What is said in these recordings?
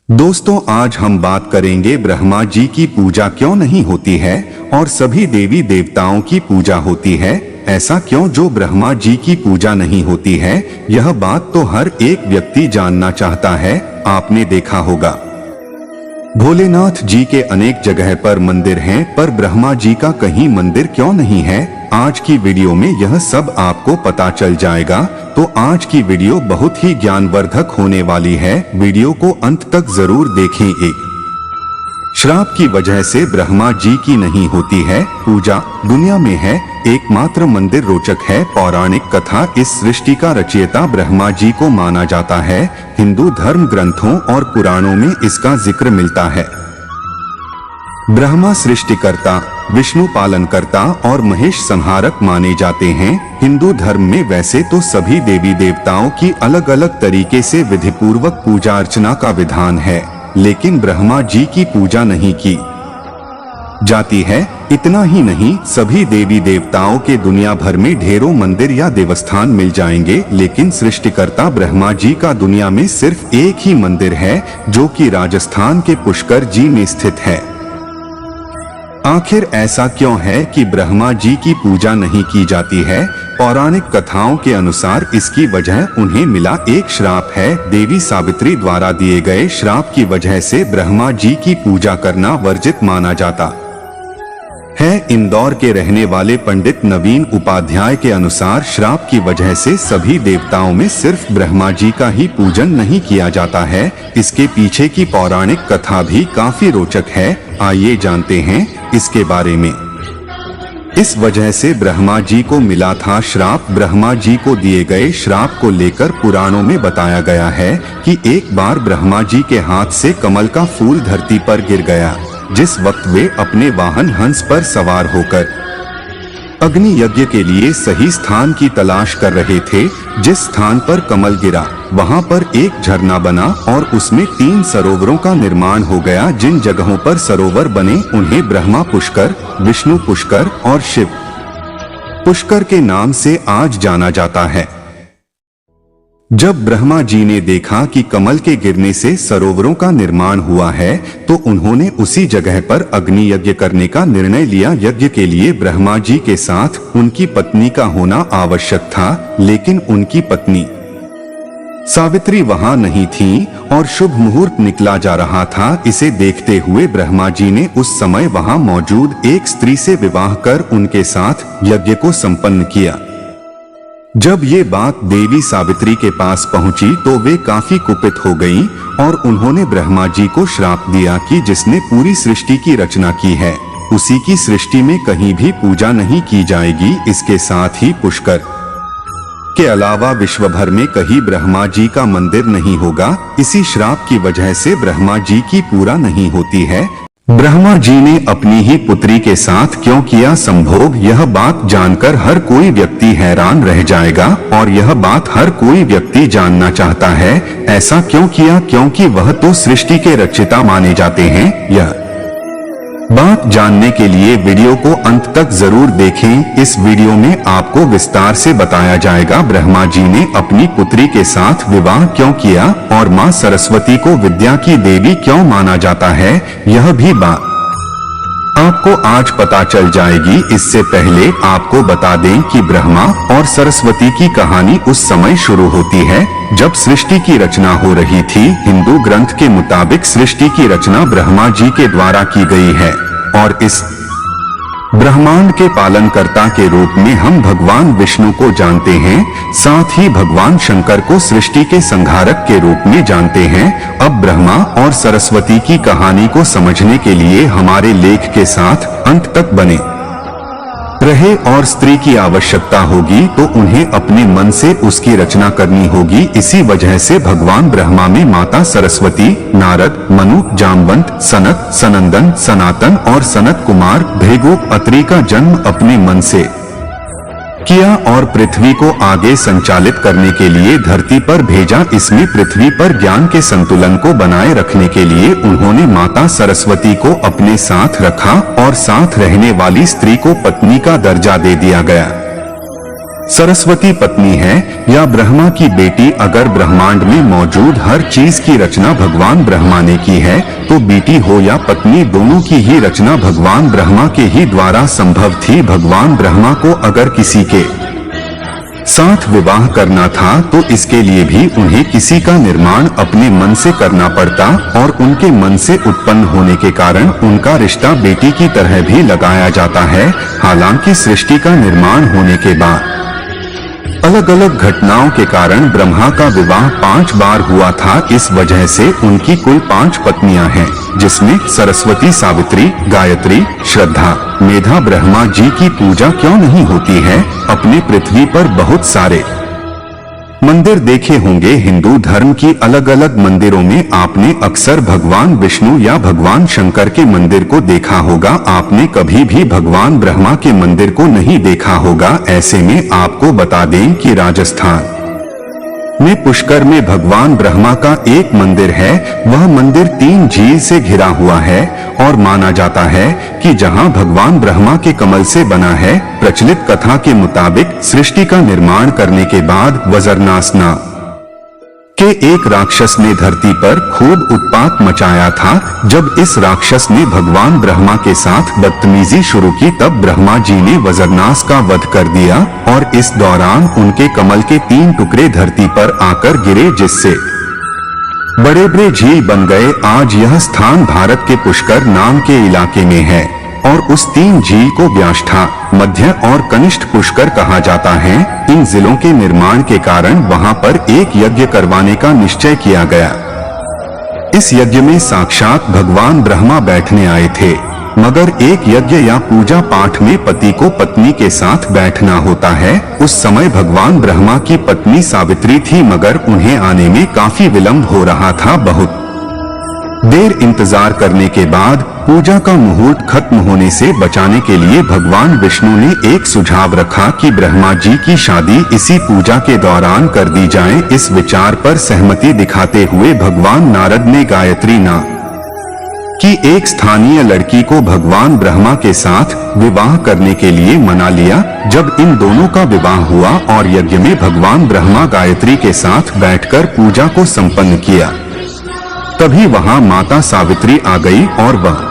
दोस्तों, आज हम बात करेंगे ब्रह्मा जी की पूजा क्यों नहीं होती है और सभी देवी देवताओं की पूजा होती है। ऐसा क्यों जो ब्रह्मा जी की पूजा नहीं होती है? यह बात तो हर एक व्यक्ति जानना चाहता है। आपने देखा होगा भोलेनाथ जी के अनेक जगह पर मंदिर हैं, पर ब्रह्मा जी का कहीं मंदिर क्यों नहीं है? आज की वीडियो में यह सब आपको पता चल जाएगा। तो आज की वीडियो बहुत ही ज्ञानवर्धक होने वाली है। वीडियो को अंत तक जरूर देखें। एक श्राप की वजह से ब्रह्मा जी की नहीं होती है पूजा। दुनिया में है एकमात्र मंदिर रोचक है। पौराणिक कथा इस सृष्टि का रचयिता ब्रह्मा जी को माना जाता है। हिंदू धर्म ग्रंथों और पुराणों में इसका जिक्र मिलता है। ब्रह्मा सृष्टिकर्ता, विष्णु पालनकर्ता और महेश संहारक माने जाते हैं। हिंदू धर्म में वैसे तो सभी देवी देवताओं की अलग अलग तरीके से विधिपूर्वक पूजा अर्चना का विधान है, लेकिन ब्रह्मा जी की पूजा नहीं की जाती है। इतना ही नहीं, सभी देवी देवताओं के दुनिया भर में ढेरों मंदिर या देवस्थान मिल जाएंगे, लेकिन सृष्टिकर्ता ब्रह्मा जी का दुनिया में सिर्फ एक ही मंदिर है, जो कि राजस्थान के पुष्कर जी में स्थित है। आखिर ऐसा क्यों है कि ब्रह्मा जी की पूजा नहीं की जाती है? पौराणिक कथाओं के अनुसार इसकी वजह उन्हें मिला एक श्राप है। देवी सावित्री द्वारा दिए गए श्राप की वजह से ब्रह्मा जी की पूजा करना वर्जित माना जाता है। इंदौर के रहने वाले पंडित नवीन उपाध्याय के अनुसार श्राप की वजह से सभी देवताओं में सिर्फ ब्रह्मा जी का ही पूजन नहीं किया जाता है। इसके पीछे की पौराणिक कथा भी काफी रोचक है। आइए जानते हैं इसके बारे में। इस वजह से ब्रह्मा जी को मिला था श्राप। ब्रह्मा जी को दिए गए श्राप को लेकर पुराणों में बताया गया है कि एक बार ब्रह्मा जी के हाथ से कमल का फूल धरती पर गिर गया। जिस वक्त वे अपने वाहन हंस पर सवार होकर अग्नि यज्ञ के लिए सही स्थान की तलाश कर रहे थे, जिस स्थान पर कमल गिरा वहां पर एक झरना बना और उसमें 3 सरोवरों का निर्माण हो गया। जिन जगहों पर सरोवर बने उन्हें ब्रह्मा पुष्कर, विष्णु पुष्कर और शिव पुष्कर के नाम से आज जाना जाता है। जब ब्रह्मा जी ने देखा कि कमल के गिरने से सरोवरों का निर्माण हुआ है, तो उन्होंने उसी जगह पर अग्नि यज्ञ करने का निर्णय लिया। यज्ञ के लिए ब्रह्मा जी के साथ उनकी पत्नी का होना आवश्यक था, लेकिन उनकी पत्नी सावित्री वहां नहीं थी और शुभ मुहूर्त निकला जा रहा था। इसे देखते हुए ब्रह्मा जी ने उस समय वहां मौजूद एक स्त्री से विवाह कर उनके साथ यज्ञ को संपन्न किया। जब ये बात देवी सावित्री के पास पहुंची तो वे काफी कुपित हो गईं और उन्होंने ब्रह्मा जी को श्राप दिया कि जिसने पूरी सृष्टि की रचना की है, उसी की सृष्टि में कहीं भी पूजा नहीं की जाएगी। इसके साथ ही पुष्कर के अलावा विश्व भर में कहीं ब्रह्मा जी का मंदिर नहीं होगा। इसी श्राप की वजह से ब्रह्मा जी की पूजा नहीं होती है। ब्रह्मा जी ने अपनी ही पुत्री के साथ क्यों किया संभोग? यह बात जानकर हर कोई व्यक्ति हैरान रह जाएगा और यह बात हर कोई व्यक्ति जानना चाहता है। ऐसा क्यों किया? क्योंकि वह तो सृष्टि के रचयिता माने जाते हैं। यह बात जानने के लिए वीडियो को अंत तक जरूर देखें। इस वीडियो में आपको विस्तार से बताया जाएगा ब्रह्मा जी ने अपनी पुत्री के साथ विवाह क्यों किया और मां सरस्वती को विद्या की देवी क्यों माना जाता है। यह भी बात आपको आज पता चल जाएगी। इससे पहले आपको बता दें कि ब्रह्मा और सरस्वती की कहानी उस समय शुरू होती है जब सृष्टि की रचना हो रही थी। हिंदू ग्रंथ के मुताबिक सृष्टि की रचना ब्रह्मा जी के द्वारा की गई है और इस ब्रह्मांड के पालनकर्ता के रूप में हम भगवान विष्णु को जानते हैं। साथ ही भगवान शंकर को सृष्टि के संहारक के रूप में जानते हैं। अब ब्रह्मा और सरस्वती की कहानी को समझने के लिए हमारे लेख के साथ अंत तक बने रहे और स्त्री की आवश्यकता होगी तो उन्हें अपने मन से उसकी रचना करनी होगी। इसी वजह से भगवान ब्रह्मा में माता सरस्वती, नारद, मनु, जामवंत, सनक, सनंदन, सनातन और सनत कुमार भृगु अत्रि का जन्म अपने मन से किया और पृथ्वी को आगे संचालित करने के लिए धरती पर भेजा। इसमें पृथ्वी पर ज्ञान के संतुलन को बनाए रखने के लिए उन्होंने माता सरस्वती को अपने साथ रखा और साथ रहने वाली स्त्री को पत्नी का दर्जा दे दिया गया। सरस्वती पत्नी है या ब्रह्मा की बेटी। अगर ब्रह्मांड में मौजूद हर चीज की रचना भगवान ब्रह्मा ने की है, तो बेटी हो या पत्नी, दोनों की ही रचना भगवान ब्रह्मा के ही द्वारा संभव थी। भगवान ब्रह्मा को अगर किसी के साथ विवाह करना था तो इसके लिए भी उन्हें किसी का निर्माण अपने मन से करना पड़ता, और उनके मन से उत्पन्न होने के कारण उनका रिश्ता बेटी की तरह भी लगाया जाता है। हालांकि सृष्टि का निर्माण होने के बाद अलग अलग घटनाओं के कारण ब्रह्मा का विवाह 5 बार हुआ था। इस वजह से उनकी कुल 5 पत्नियां हैं, जिसमें सरस्वती, सावित्री, गायत्री, श्रद्धा, मेधा। ब्रह्मा जी की पूजा क्यों नहीं होती है? अपने पृथ्वी पर बहुत सारे मंदिर देखे होंगे। हिंदू धर्म की अलग अलग मंदिरों में आपने अक्सर भगवान विष्णु या भगवान शंकर के मंदिर को देखा होगा। आपने कभी भी भगवान ब्रह्मा के मंदिर को नहीं देखा होगा। ऐसे में आपको बता दें कि राजस्थान में पुष्कर में भगवान ब्रह्मा का एक मंदिर है। वह मंदिर 3 झील से घिरा हुआ है और माना जाता है कि जहां भगवान ब्रह्मा के कमल से बना है। प्रचलित कथा के मुताबिक सृष्टि का निर्माण करने के बाद वज्रनासना के एक राक्षस ने धरती पर खूब उत्पात मचाया था। जब इस राक्षस ने भगवान ब्रह्मा के साथ बदतमीजी शुरू की, तब ब्रह्मा जी ने वज्रनास का वध कर दिया और इस दौरान उनके कमल के 3 टुकड़े धरती पर आकर गिरे, जिससे बड़े बड़े झील बन गए। आज यह स्थान भारत के पुष्कर नाम के इलाके में है और उस 3 झील को व्याष्ठा, मध्य और कनिष्ठ पुष्कर कहा जाता है। इन जिलों के निर्माण के कारण वहां पर एक यज्ञ करवाने का निश्चय किया गया। इस यज्ञ में साक्षात भगवान ब्रह्मा बैठने आए थे, मगर एक यज्ञ या पूजा पाठ में पति को पत्नी के साथ बैठना होता है। उस समय भगवान ब्रह्मा की पत्नी सावित्री थी, मगर उन्हें आने में काफी विलंब हो रहा था। बहुत देर इंतजार करने के बाद पूजा का मुहूर्त खत्म होने से बचाने के लिए भगवान विष्णु ने एक सुझाव रखा कि ब्रह्मा जी की शादी इसी पूजा के दौरान कर दी जाए। इस विचार पर सहमति दिखाते हुए भगवान नारद ने गायत्री नाम की एक स्थानीय लड़की को भगवान ब्रह्मा के साथ विवाह करने के लिए मना लिया। जब इन दोनों का विवाह हुआ और यज्ञ में भगवान ब्रह्मा गायत्री के साथ बैठकर पूजा को संपन्न किया, तभी वहां माता सावित्री आ गई और वह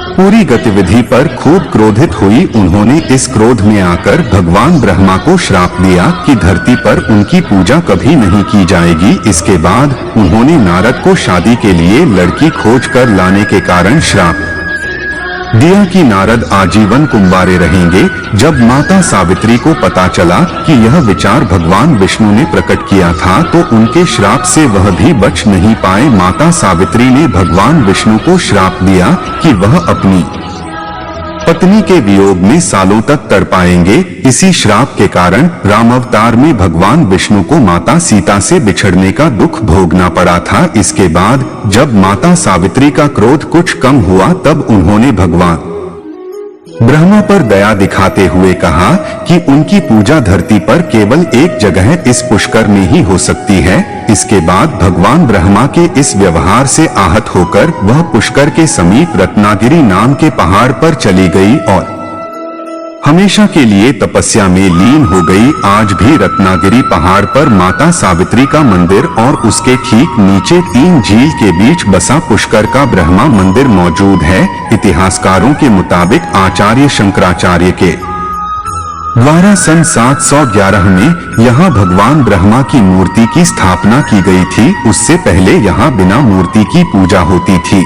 पूरी गतिविधि पर खूब क्रोधित हुई। उन्होंने इस क्रोध में आकर भगवान ब्रह्मा को श्राप दिया कि धरती पर उनकी पूजा कभी नहीं की जाएगी। इसके बाद उन्होंने नारद को शादी के लिए लड़की खोज कर लाने के कारण श्राप दिया कि नारद आजीवन कुंवारे रहेंगे। जब माता सावित्री को पता चला कि यह विचार भगवान विष्णु ने प्रकट किया था, तो उनके श्राप से वह भी बच नहीं पाए। माता सावित्री ने भगवान विष्णु को श्राप दिया कि वह अपनी पत्नी के वियोग में सालों तक तड़पाएंगे। इसी श्राप के कारण राम अवतार में भगवान विष्णु को माता सीता से बिछड़ने का दुख भोगना पड़ा था। इसके बाद जब माता सावित्री का क्रोध कुछ कम हुआ, तब उन्होंने भगवान ब्रह्मा पर दया दिखाते हुए कहा कि उनकी पूजा धरती पर केवल एक जगह इस पुष्कर में ही हो सकती है। इसके बाद भगवान ब्रह्मा के इस व्यवहार से आहत होकर वह पुष्कर के समीप रत्नागिरी नाम के पहाड़ पर चली गई और हमेशा के लिए तपस्या में लीन हो गई। आज भी रत्नागिरी पहाड़ पर माता सावित्री का मंदिर और उसके ठीक नीचे 3 झील के बीच बसा पुष्कर का ब्रह्मा मंदिर मौजूद है। इतिहासकारों के मुताबिक आचार्य शंकराचार्य के द्वारा सन 711 में यहाँ भगवान ब्रह्मा की मूर्ति की स्थापना की गई थी। उससे पहले यहाँ बिना मूर्ति की पूजा होती थी।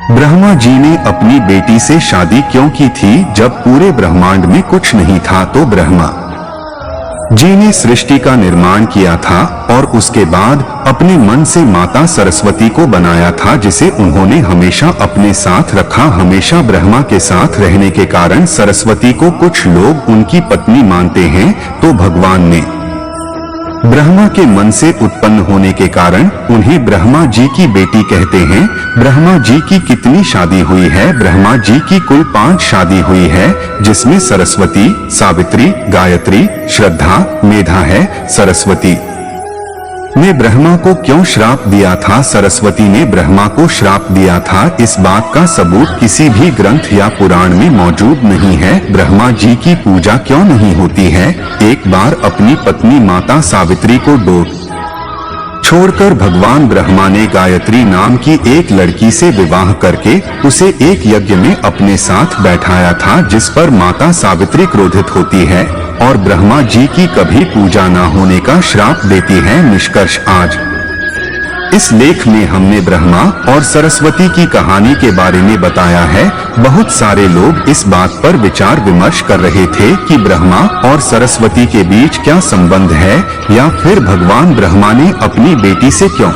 ब्रह्मा जी ने अपनी बेटी से शादी क्यों की थी? जब पूरे ब्रह्मांड में कुछ नहीं था तो ब्रह्मा जी ने सृष्टि का निर्माण किया था और उसके बाद अपने मन से माता सरस्वती को बनाया था, जिसे उन्होंने हमेशा अपने साथ रखा। हमेशा ब्रह्मा के साथ रहने के कारण सरस्वती को कुछ लोग उनकी पत्नी मानते हैं, तो भगवान ने ब्रह्मा के मन से उत्पन्न होने के कारण उन्हें ब्रह्मा जी की बेटी कहते हैं। ब्रह्मा जी की कितनी शादी हुई है? ब्रह्मा जी की कुल 5 शादी हुई है, जिसमें सरस्वती, सावित्री, गायत्री, श्रद्धा, मेधा है। सरस्वती ने ब्रह्मा को क्यों श्राप दिया था? सरस्वती ने ब्रह्मा को श्राप दिया था, इस बात का सबूत किसी भी ग्रंथ या पुराण में मौजूद नहीं है। ब्रह्मा जी की पूजा क्यों नहीं होती है? एक बार अपनी पत्नी माता सावित्री को डोर छोड़कर भगवान ब्रह्मा ने गायत्री नाम की एक लड़की से विवाह करके उसे एक यज्ञ में अपने साथ बैठाया था, जिस पर माता सावित्री क्रोधित होती है और ब्रह्मा जी की कभी पूजा न होने का श्राप देती है। निष्कर्ष, आज इस लेख में हमने ब्रह्मा और सरस्वती की कहानी के बारे में बताया है। बहुत सारे लोग इस बात पर विचार विमर्श कर रहे थे कि ब्रह्मा और सरस्वती के बीच क्या संबंध है, या फिर भगवान ब्रह्मा ने अपनी बेटी से क्यों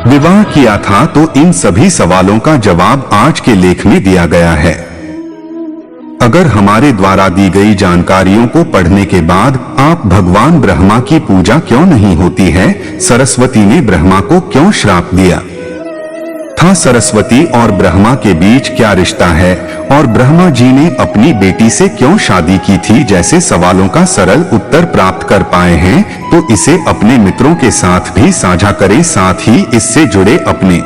विवाह किया था। तो इन सभी सवालों का जवाब आज के लेख में दिया गया है। अगर हमारे द्वारा दी गई जानकारियों को पढ़ने के बाद आप भगवान ब्रह्मा की पूजा क्यों नहीं होती है, सरस्वती ने ब्रह्मा को क्यों श्राप दिया था, सरस्वती और ब्रह्मा के बीच क्या रिश्ता है, और ब्रह्मा जी ने अपनी बेटी से क्यों शादी की थी, जैसे सवालों का सरल उत्तर प्राप्त कर पाए हैं तो इसे अपने मित्रों के साथ भी साझा करें। साथ ही इससे जुड़े अपने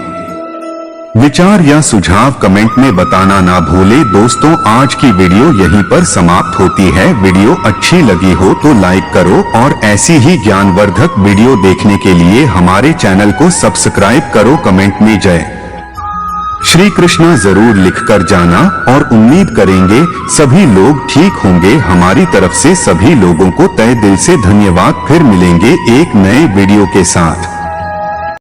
विचार या सुझाव कमेंट में बताना ना भूलें। दोस्तों, आज की वीडियो यहीं पर समाप्त होती है। वीडियो अच्छी लगी हो तो लाइक करो और ऐसी ही ज्ञानवर्धक वीडियो देखने के लिए हमारे चैनल को सब्सक्राइब करो। कमेंट में जय श्री कृष्णा जरूर लिखकर जाना और उम्मीद करेंगे सभी लोग ठीक होंगे। हमारी तरफ से सभी लोगों को तहे दिल से धन्यवाद। फिर मिलेंगे एक नए वीडियो के साथ।